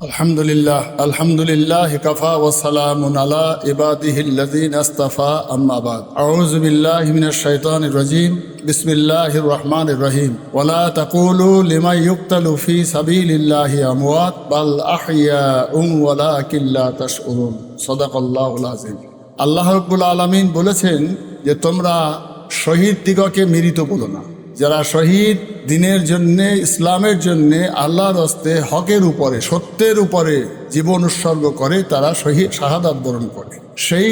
আলহামদুলিল্লাহ কাফা ওয়া সালামুন আলা ইবাদিহিল্লাযীনা ইসতাফা আম্মা বাদ আউযু বিল্লাহি মিনাশ শাইতানির রাজীম বিসমিল্লাহির রহমানির রহিম ওয়ালা তাকুলু লিমান ইউকতালু ফি সাবিলিল্লাহি আমওয়াত বাল আহইয়াউম ওয়ালাকিন লা তাশউরুন সাদাকাল্লাহুল আযীম। আল্লাহ রাব্বুল আলামিন বলেছেন যে তোমরা শহীদ দিগকে মৃত বলো না। যারা শহীদ দিনের জন্যে, ইসলামের জন্যে, আল্লাহর হস্তে হকের উপরে, সত্যের উপরে জীবন উৎসর্গ করে, তারা শহীদ শাহাদাত বরণ করে, সেই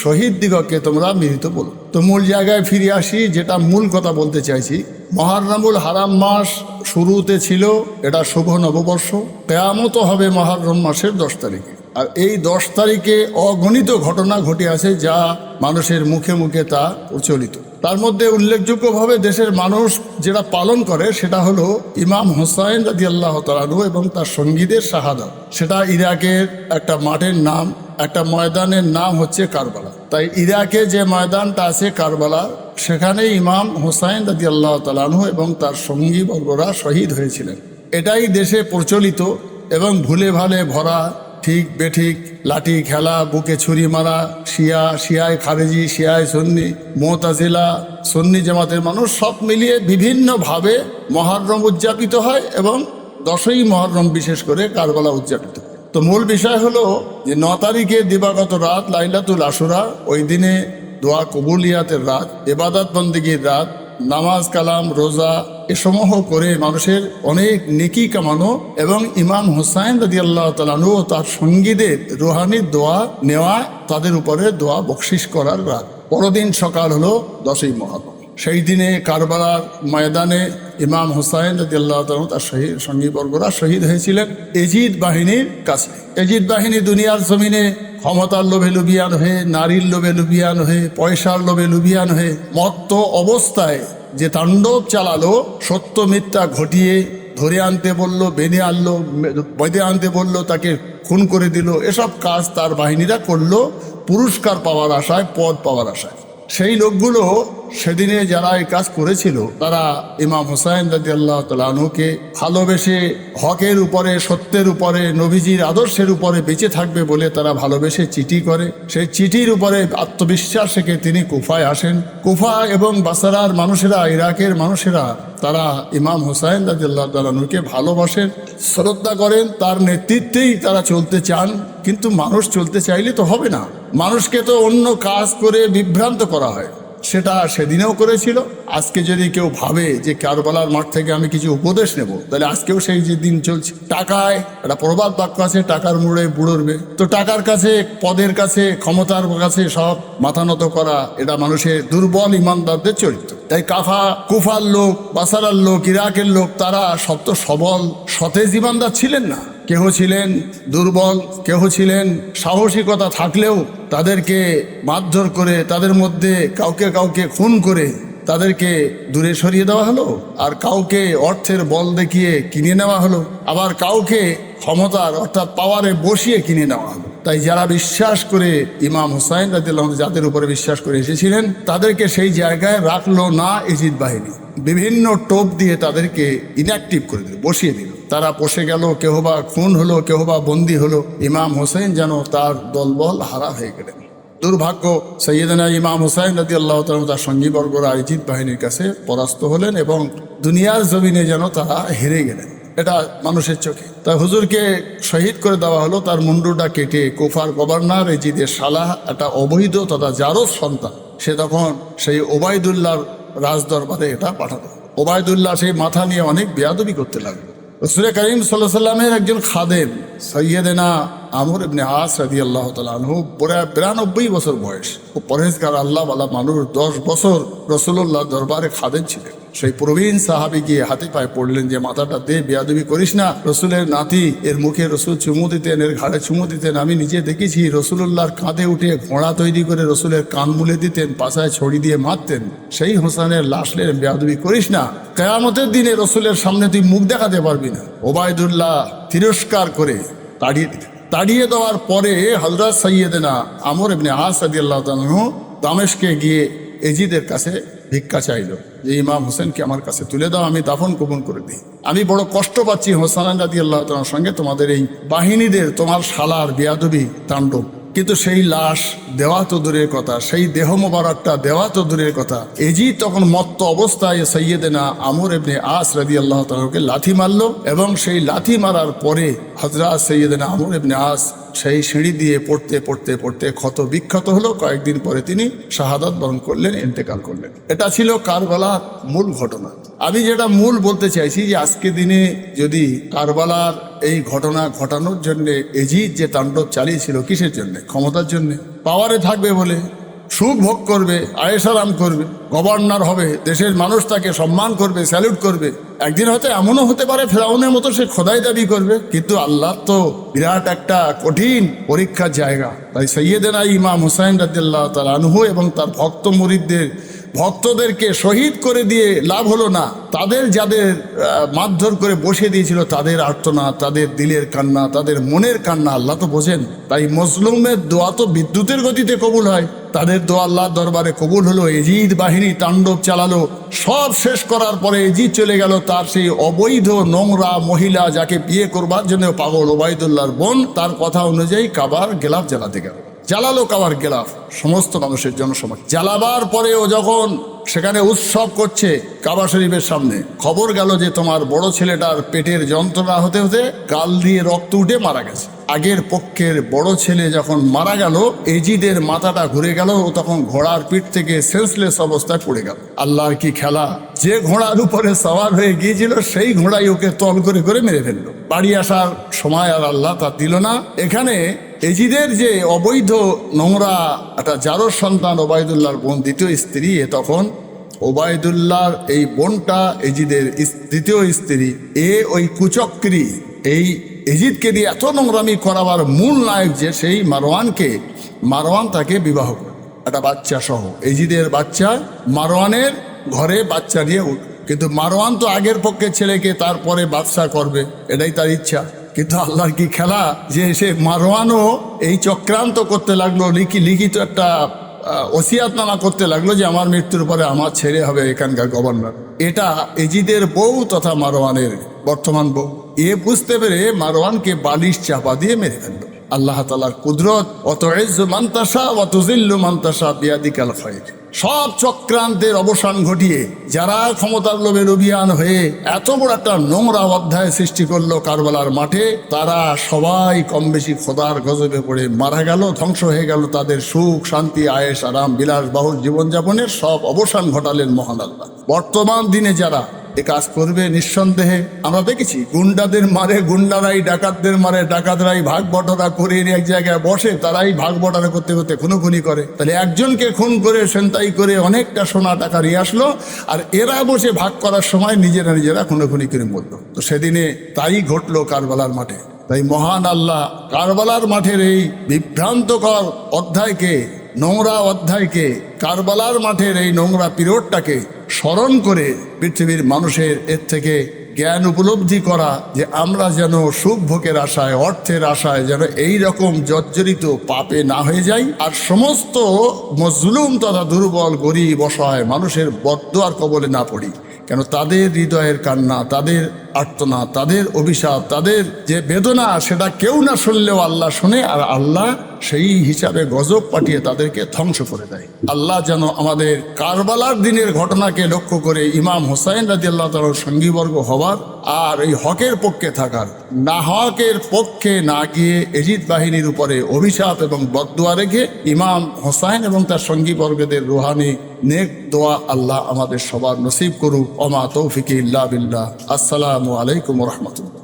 শহীদ দিগকে তোমরা মৃত বলো। তো মূল জায়গায় ফিরে আসি, যেটা মূল কথা বলতে চাইছি। মুহররমুল হারাম মাস শুরুতে ছিল, এটা শুভ নববর্ষ। কিয়ামত হবে মুহররম মাসের 10 তারিখে। আর এই 10 তারিখে অগণিত ঘটনা ঘটে আছে, যা মানুষের মুখে মুখে তা প্রচলিত। তার মধ্যে উল্লেখযোগ্যভাবে দেশের মানুষ যেটা পালন করে সেটা হলো ইমাম হুসাইন রাদিয়াল্লাহু তাআলা আনহু এবং তার সঙ্গীদের শাহাদাত। সেটা ইরাকের একটা মাঠের নাম, একটা ময়দানের নাম হচ্ছে কারবালা। তাই ইরাকে যে ময়দানটা আছে কারবালা, সেখানে ইমাম হুসাইন রাদিয়াল্লাহু তাআলা আনহু এবং তার সঙ্গী বর্গরা শহীদ হয়েছিলেন। এটাই দেশে প্রচলিত এবং ভুলে ভালে ভরা, ঠিক বেঠিক, লাঠি খেলা, বুকে ছুরি মারা, শিয়ায় খারেজি, শিয়ায় সুন্নি, মুতাজিলা, সুন্নি জামাতের মানুষ সব মিলিয়ে বিভিন্নভাবে মুহররম উদযাপিত হয় এবং 10ই মুহররম বিশেষ করে কারবালা উদযাপিত হয়। তো মূল বিষয় হলো যে 9 তারিখে দিবাগত রাত লাইলাতুল আশুরা, ওই দিনে দোয়া কবুলিয়াতের রাত, ইবাদত বন্দেগীর রাত, নামাজ কালাম রোজা এসমূহ করে মানুষের অনেক নেকি কামানো এবং ইমাম হুসাইন রাদিয়াল্লাহু তাআলা আনহু ও তার সঙ্গীদের রুহানি দোয়া নেওয়া, তাদের উপরে দোয়া বকশিশ করার রাত। পরদিন সকাল হলো 10ই মুহররম। সেই দিনে কারবালার ময়দানে ইমাম হুসাইন রাদিয়াল্লাহু তাআলা আনহু তার সঙ্গীবর্গরা শহীদ হয়েছিলেন এজিদ বাহিনীর কাছে। এজিদ বাহিনী দুনিয়ার জমিনে ক্ষমতার লোভে লুবিয়ান হয়ে, নারীর লোভে লুবিয়ান হয়ে, পয়সার লোভে লুবিয়ান হয়ে মত্ত অবস্থায় যে তাণ্ডব চালালো, সত্য মিথ্যা ঘটিয়ে ধরে আনতে বলল, বেঁধে আনতে বলল, তাকে খুন করে দিল, এসব কাজ তার বাহিনীরা করলো পুরস্কার পাওয়ার আশায়, পদ পাওয়ার আশায়। সেই লোকগুলো সেদিনে যারা এই কাজ করেছিল, তারা ইমাম হুসাইন রাদিয়াল্লাহু তাআলা আনহুকে ভালোবেসে হকের উপরে, সত্যের উপরে, নবীজির আদর্শের উপরে বেঁচে থাকবে বলে তারা ভালোবেসে চিঠি করে। সেই চিঠির উপরে আত্মবিশ্বাস রেখে তিনি কুফায় আসেন। কুফা এবং বাসরার মানুষেরা, ইরাকের মানুষেরা, তারা ইমাম হুসাইন রাদিয়াল্লাহু তাআলা আনহুকে ভালোবাসেন, শ্রদ্ধা করেন, তার নেতৃত্বেই তারা চলতে চান। কিন্তু মানুষ চলতে চাইলে তো হবে না, মানুষকে তো অন্য কাজ করে বিভ্রান্ত করা হয়। সেটা সেদিনেও করেছিল। আজকে যদি কেউ ভাবে যে কারবালার মাঠ থেকে আমি কিছু উপদেশ নেব, তাহলে আজকেও সেই যে দিন চলছে। টাকায় একটা প্রবাদ বাক্য আছে, টাকার মুড়ে বুড়োরবে। তো টাকার কাছে, পদের কাছে, ক্ষমতার কাছে সব মাথা নত করা, এটা মানুষের দুর্বল ইমানদারদের চরিত্র। তাই কুফার লোক, বাসারার লোক, ইরাকের লোক, তারা শক্ত সবল সতেজ ইমানদার ছিলেন না। কেহ ছিলেন দুর্বল, কেহ ছিলেন সাহসিকতা থাকলেও তাদেরকে মারধর করে, তাদের মধ্যে কাউকে কাউকে খুন করে তাদেরকে দূরে সরিয়ে দেওয়া হলো, আর কাউকে অর্থের বল দেখিয়ে কিনে নেওয়া হলো, আবার কাউকে ক্ষমতার অর্থাৎ পাওয়ারে বসিয়ে কিনে নেওয়া হলো। তাই যারা বিশ্বাস করে ইমাম হুসাইন রাদিয়াল্লাহু আনহু যাদের উপরে বিশ্বাস করে এসেছিলেন, তাদেরকে সেই জায়গায় রাখলো না এজিদ বাহিনী। বিভিন্ন টোপ দিয়ে তাদেরকে ইনঅ্যাক্টিভ করে দিল, বসিয়ে দিল। তারা বসে গেল, কেহ বা খুন হলো, কেহ বা বন্দী হলো। ইমাম হুসাইন যেন তার দলবল হারা হয়ে গেলেন। দুর্ভাগ্য, সৈয়দনা ইমাম হুসাইন রাদিয়াল্লাহু তাআলা তার সঙ্গীবর্গরা এজিদ বাহিনীর কাছে পরাস্ত হলেন এবং দুনিয়ার জমিনে যেন তারা হেরে গেলেন। এটা মানুষের চোখে। তাই হুজুরকে শহীদ করে দেওয়া হলো। তার মুন্ডুটা কেটে কুফার গভর্নর এজিদের সালাহ, একটা অবৈধ তথা জারজ সন্তান, সে তখন সেই ওবায়দুল্লাহর রাজদরবারে এটা পাঠালো। ওবায়দুল্লাহ সেই মাথা নিয়ে অনেক বেয়াদবি করতে লাগলো। রাসূল করিম সাল্লাল্লাহু আলাইহি ওয়াসাল্লামের একজন খাদেম সৈয়দনা আমর ইবনে আস রাদিয়াল্লাহু তাআলা আনহু, 92 বছর বয়স, ও পরহেজগার আল্লাহওয়ালা মানুষ, 10 বছর রাসূলুল্লাহ দরবারে খাদেম ছিলেন। সেই প্রবীণ সাহাবী গিয়ে হাতে পায়ে পড়লেন যে মাথাটা দে, বেয়াদবি করিস না। রসুলের নাতি, এর মুখে রসুল চুমু দিতেন, এর ঘাড়ে চুমু দিতেন। আমি নিজে দেখেছি রসুলুল্লাহর কাঁধে উঠে ঘোড়া তৈরি করে রসুলের কান মুলে দিতেন, পাছায় ছড়ি দিয়ে মারতেন। সেই হোসেনের লাশলের বেয়াদবি করিস না, কিয়ামতের দিনে রসুলের সামনে তুই মুখ দেখাতে পারবি না। ওবায়দুল্লাহ তিরস্কার করে তাড়িয়ে দেওয়ার পরে হযরত সৈয়দনা আমর ইবনে আস রাদিয়াল্লাহু তাআলা আনহু দামেশকে গিয়ে এজিদের কাছে ভিক্ষা চাইল যে ইমাম হোসেনকে আমার কাছে তুলে দাও, আমি দাফন কোপন করে দিই। আমি বড় কষ্ট পাচ্ছি হোসেন রাদিয়াল্লাহু তাআলার সঙ্গে তোমাদের এই বাহিনীদের, তোমার শালার বেয়াদবি তাণ্ডব। কিন্তু সেই লাশ দেওয়া তো দূরের কথা, সেই দেহ মোবারকটা দেওয়া তো দূরের কথা। এজি তখন মত্ত অবস্থায় সৈয়দেনা আমর ইবনে আস রাদিয়াল্লাহু তাআলাকে লাথি মারলো, এবং সেই লাথি মারার পরে হযরত সৈয়দেনা আমর ইবনে আস সেই সিঁড়ি দিয়ে পড়তে পড়তে পড়তে ক্ষত বিক্ষত হলো। কয়েকদিন পরে তিনি শাহাদাত বরণ করলেন, ইন্তেকাল করলেন। এটা ছিল কারবালার মূল ঘটনা। আমি যেটা মূল বলতে চাইছি যে আজকে দিনে যদি কারবালার এই ঘটনা ঘটানোর জন্য এজিদ যে তাণ্ডব চালিয়েছিল, কিসের জন্য? ক্ষমতার জন্য, পাওয়ারে থাকবে বলে, সুখ ভোগ করবে, আয়েশারাম করবে, গভর্নর হবে, দেশের মানুষ তাকে সম্মান করবে, স্যালুট করবে। একদিন হয়তো এমনও হতে পারে ফেরাউনের মতো সে খোদাই দাবি করবে। কিন্তু আল্লাহ তো বিরাট একটা কঠিন পরীক্ষার জায়গা। তাই সৈয়দেনা ইমাম হুসাইন রাদিয়াল্লাহু তাআলা আনহু এবং তার ভক্ত মুরিদদের ভক্তদেরকে শহীদ করে দিয়ে লাভ হলো না। তাদের যাদের মারধর করে বসিয়ে দিয়েছিল, তাদের আর্তনাদ, তাদের দিলের কান্না, তাদের মনের কান্না আল্লাহ তো বোঝেন। তাই মজলুমের দোয়া তো বিদ্যুতের গতিতে কবুল হয়। তাদের দোয়া আল্লাহর দরবারে কবুল হলো। এজিদ বাহিনী তাণ্ডব চালালো। সব শেষ করার পরে এজিদ চলে গেল তার সেই অবৈধ নোংরা মহিলা, যাকে বিয়ে করবার জন্য পাগল ওবায়দুল্লাহর বোন, তার কথা অনুযায়ী কাবার গেলাফ জ্বালাতে গেল। জ্বালালো কাবার গেলাফ সমস্ত মানুষের জনসমাজ। জ্বালাবার পরে ও যখন সেখানে উৎসব করছে কাবা শরীফের সামনে, খবর গেল যে তোমার বড় ছেলেটার পেটের যন্ত্রণা হতে হতে গাল দিয়ে রক্ত উঠে মারা গেছে। আগের পক্ষের বড় ছেলে যখন মারা গেল, এজিদের মাথাটা ঘুরে গেল। ও তখন ঘোড়ার পিঠ থেকে সেন্সলেস অবস্থায় পড়ে গেল। আল্লাহর কি খেলা! যে ঘোড়ার উপরে সওয়ার হয়ে গিয়েছিল সেই ঘোড়াই ওকে তল করে করে মেরে ফেললো। বাড়ি আসার সময় আর আল্লাহ তা দিল না। এখানে এজিদের যে অবৈধ নোংরা একটা জারর সন্তান ওবায়দুল্লাহর বোন, দ্বিতীয় স্ত্রী, তখন ওবায়দুল্লাহর এই বোনটা এজিদের দ্বিতীয় স্ত্রী, ওই কুচক্রী এই এজিদকে দিয়ে এত নোংরামি করাবার মূল নায়ক যে সেই মারওয়ান তাকে বিবাহ করে একটা বাচ্চা সহ। এজিদের বাচ্চা মারওয়ানের ঘরে বাচ্চা নিয়ে উঠ। কিন্তু মারওয়ান তো আগের পক্ষে ছেলেকে তারপরে বাদশা করবে, এটাই তার ইচ্ছা। কিন্তু আল্লাহর কি খেলা যে সে মারওয়ানও এই চক্রান্ত করতে লাগলো, লিখিত একটা ওসিয়াতনামা করতে লাগলো যে আমার মৃত্যুর পরে আমার ছেলে হবে এখানকার গভর্নর। এটা এজিদের বউ তথা মারওয়ানের বর্তমান বউ। বুঝতে পেরে মারওয়ানকে বালিশ চাপা দিয়ে মেরে ফেলল। আল্লাহ তাআলার কুদরত, অত ইজ্জু মান তাশা ওয়া তুযিল্লু মান তাশা বিয়াদিকাল খায়র। সব চক্রান্তের অবসান ঘটিয়ে যারা ক্ষমতার লোভে অভিয়ান হয়ে এত বড় একটা নোংরা অধ্যায় সৃষ্টি করলো কারবালার মাঠে, তারা সবাই কম বেশি খোদার গজবে পড়ে মারা গেল, ধ্বংস হয়ে গেল। তাদের সুখ শান্তি আয়েশ আরাম বিলাসবহুল জীবনযাপনের সব অবসান ঘটালেন মহান আল্লাহ। বর্তমান দিনে যারা এ কাজ করবে, নিঃসন্দেহে আমরা দেখেছি গুন্ডাদের মারে গুন্ডারাই, ডাকাতদের মারে ডাকাতরাই, ভাগ বটরা করে এক জায়গায় বসে, তারাই ভাগ বটরা করতে করতে খুনোখুনি করে। তাহলে একজনকে খুন করে ছিনতাই করে অনেকটা সোনা টাকা নিয়ে আসলো, আর এরা বসে ভাগ করার সময় নিজেরা খুনোখুনি করে মরল। তো সেদিনে তাই ঘটলো কারবালার মাঠে। তাই মহান আল্লাহ কারবালার মাঠের এই বিভ্রান্তকর অধ্যায়কে, নোংরা অধ্যায়কে, কারবালার মাঠের এই নোংরা পিরিয়ডটাকে স্মরণ করে পৃথিবীর মানুষের এর থেকে জ্ঞান উপলব্ধি করা যে আমরা যেন সুখ ভোগের আশায়, অর্থের আশায় যেন এই রকম জর্জরিত পাপে না হয়ে যাই, আর সমস্ত মজলুম তথা দুর্বল গরিব অসহায় মানুষের বদদোয়ার কবলে না পড়ি। কেন তাদের হৃদয়ের কান্না, তাদের আর্তনা, তাদের অভিশাপ, তাদের যে বেদনা, সেটা কেউ না শুনলেও আল্লাহ শুনে, আর আল্লাহ সেই হিসাবে গজব পাঠিয়ে তাদেরকে ধ্বংস করে দেয়। আল্লাহ যেন আমাদের কারবালার দিনের ঘটনাকে লক্ষ্য করে ইমাম হুসাইন রাদিয়াল্লাহু তাআলার সঙ্গীবর্গ হওয়ার আর এই হকের পক্ষে থাকার, না হকের পক্ষে না গিয়ে এজিদ বাহিনীর উপরে অভিশাপ এবং বদদোয়া রেখে ইমাম হুসাইন এবং তার সঙ্গীবর্গদের রুহানি নেক দোয়া আল্লাহ আমাদের সবার নসিব করুক। ওমা তৌফিকি ইল্লা বিল্লাহ। আসসালামু আলাইকুম ওয়া রাহমাতুল্লাহ।